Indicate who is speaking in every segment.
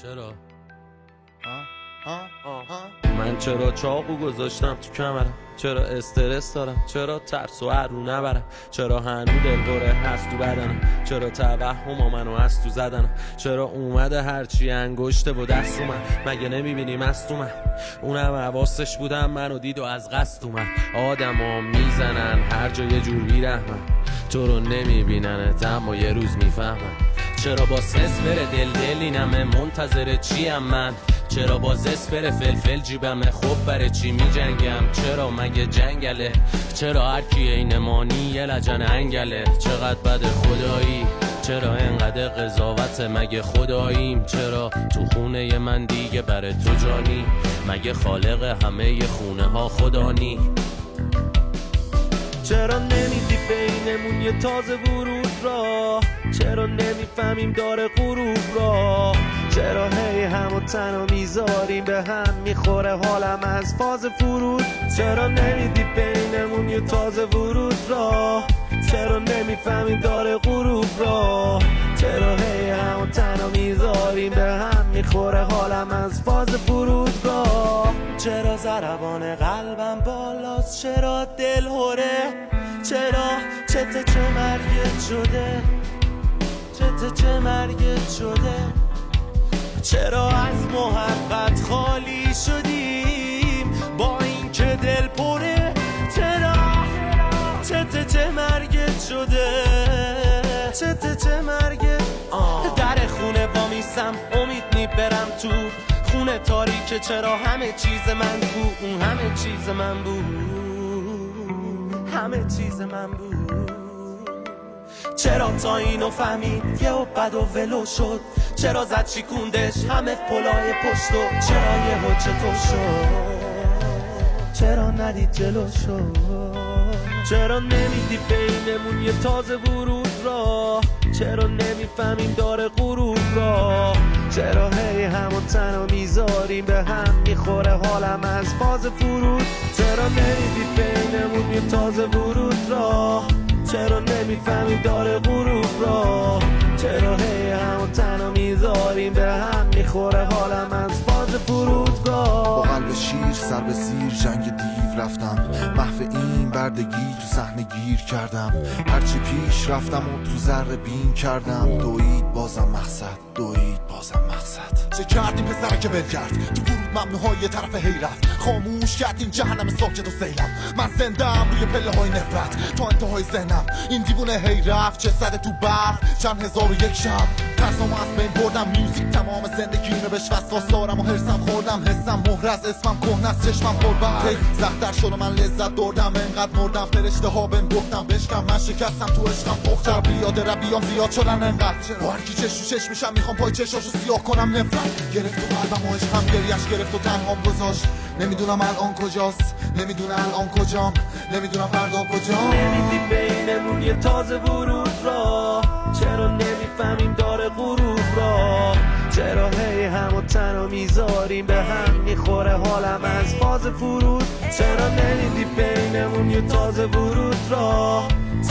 Speaker 1: چرا؟ من چرا چاقو گذاشتم تو کمرم؟ چرا استرس دارم؟ چرا ترس و رو نبرم؟ چرا هنو دلبره هست تو بدنم؟ چرا توهم منو از تو زدنم؟ چرا اومده هرچی انگشته و دست اومد؟ مگه نمیبینی مست اومد؟ اونم حواسش بودم منو دید و از قصد اومد. آدما میزنن هر جا یه جور بیرحمن، تو رو نمیبیننت اما یه روز میفهمن. چرا با سس بره دل اینمه منتظر چیم من؟ چرا با زس بره فلفل جیبمه خب برای چی می جنگم؟ چرا مگه جنگله؟ چرا هر کی اینمانی یه لجن انگله؟ چقدر بده خدایی؟ چرا انقدر قضاوت؟ مگه خداییم؟ چرا تو خونه من دیگه بره تو جانی؟ مگه خالق همه خونه ها خدانی؟ چرا نمیدی بینمون یه تازه ورود را؟ چرا نمیفهمیم داره غروب را؟ چرا هی همو تنها میذاریم به هم میخوره حالم از فاز فرود؟ چرا نمیدی بینمون یه تازه ورود را؟ چرا نمیفهمیم داره غروب را؟ چرا هی همو تنها میذاریم به هم میخوره حالم از فاز فرودگاه؟ چرا ضربان قلبم بالاست؟ چرا دل هره؟ چرا چه مرگت شده؟ چه مرگت شده؟ چرا از محبت خالی شدیم با اینکه دل پره؟ چرا چه مرگت شده؟ چه مرگت؟ در خونه با میسم امید میبرم تو خونه تاریکه. چرا همه چیز من بود، اون همه چیز من بود، همه چیز من بود. چرا تا اینو فهمید یه و بد و ولو شد؟ چرا زد شیکوندش همه پلای پشتو؟ چرا یه ها چطور شد؟ چرا ندید جلو شد؟ چرا نمیدی بینمون یه تازه ورود را؟ چرا نمیفهمیم داره غروب را؟ چرا هی همو تنها میذاریم به هم میخوره حالم از فاز فرود؟ چرا نمیدی بینمون یه تازه ورود را؟ چرا نمیفهمیم داره غروب را؟ چرا هی همو تنها میذاریم به هم میخوره حالم از فاز فرودگاه؟
Speaker 2: با قلب شیر سر به زیر جنگ دیو رفتم، محو این بردگی تو صحنه گیر کردم. هرچی پیش رفتم و تو ذره بین کردم. دوید بازم مقصد، دوید بازم مقصد.
Speaker 3: چه کردیم پسر که بل کرد تو فرود ممنوعهای یه طرف حیرت؟ خاموش کردیم جهنم ساکت و سیلم. من زندم روی پله های نفرت تا انتهای ذهنم. این دیوونه هی رفت چه زده تو برف چند هزار و یک شب. ترسامو از بین بردم، میوزیک تمام زندگیمه بهش وسواس دارم و هرسم خوردم. حسم مهر از اسمم کهنه است، چشمم پربر هی زختر شد و من لذت بردم. انقدر مردم فرشته ها بهم گفتم بشکم. من شکستم تو عشقم پختر بیاد ربیام زیاد شدن انقدر. با هر کی چش تو چش میشم میخوام پای چشاشو سیاه کنم. نفرت گرفت و قلبم و عشقم گریش گرفت و تنهام گذاشت. نمیدونم الان کجاست، نمیدونم الان کجام، نمیدونم فردا کجام.
Speaker 1: نمیدی بینمون یه تازه ورود را؟ چرا نمیفهمیم داره غروب را؟ چرا هی همو تنها میذاریم به هم میخوره حالم از فاز فرود؟ چرا نمیدی بینمون یه تازه ورود را؟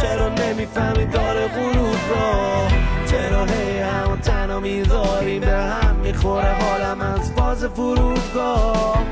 Speaker 1: چرا نمیفهمی داره غروب را؟ چرا هی همو تنها میذاریم به هم میخوره حالم از فاز فرودگاه؟